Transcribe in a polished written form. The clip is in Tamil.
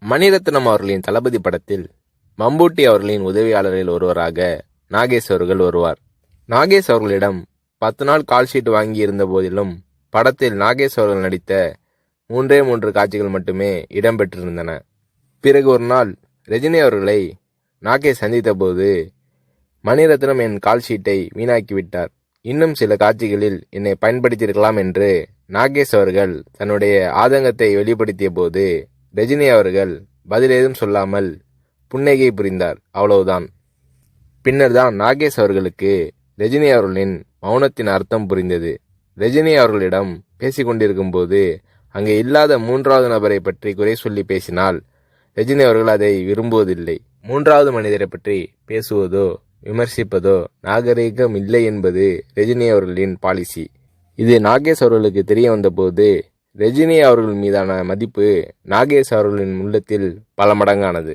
மணிரத்னம் அவர்களின் தளபதி படத்தில் மம்பூட்டி அவர்களின் உதவியாளரில் ஒருவராக நாகேஷ் அவர்கள் வருவார். நாகேஷ் அவர்களிடம் 10 நாள் கால்ஷீட் வாங்கி இருந்த போதிலும் படத்தில் நாகேஷ் அவர்கள் நடித்த 3 காட்சிகள் மட்டுமே இடம்பெற்றிருந்தன. பிறகு ஒரு நாள் ரஜினி அவர்களை நாகேஷ் சந்தித்த போது, மணிரத்னம் என் கால்ஷீட்டை வீணாக்கிவிட்டார், இன்னும் சில காட்சிகளில் என்னை பயன்படுத்தியிருக்கலாம் என்று நாகேஷ் அவர்கள் தன்னுடைய ஆதங்கத்தை வெளிப்படுத்திய போது, ரஜினி அவர்கள் பதில் ஏதும் சொல்லாமல் புன்னகை புரிந்தார். அவ்வளவுதான். பின்னர் தான் நாகேஷ் அவர்களுக்கு ரஜினி அவர்களின் மௌனத்தின் அர்த்தம் புரிந்தது. ரஜினி அவர்களிடம் பேசிக்கொண்டிருக்கும் போது அங்கே இல்லாத 3வது நபரை பற்றி குறை சொல்லி பேசினால் ரஜினி அவர்கள் அதை விரும்புவதில்லை. 3வது மனிதரை பற்றி பேசுவதோ விமர்சிப்பதோ நாகரீகம் இல்லை என்பது ரஜினி அவர்களின் பாலிசி. இது நாகேஷ் அவர்களுக்கு தெரிய வந்தபோது ரஜினி அவர்கள் மீதான மதிப்பு நாகேஷ் அவர்களின் உள்ளத்தில் பல மடங்கானது.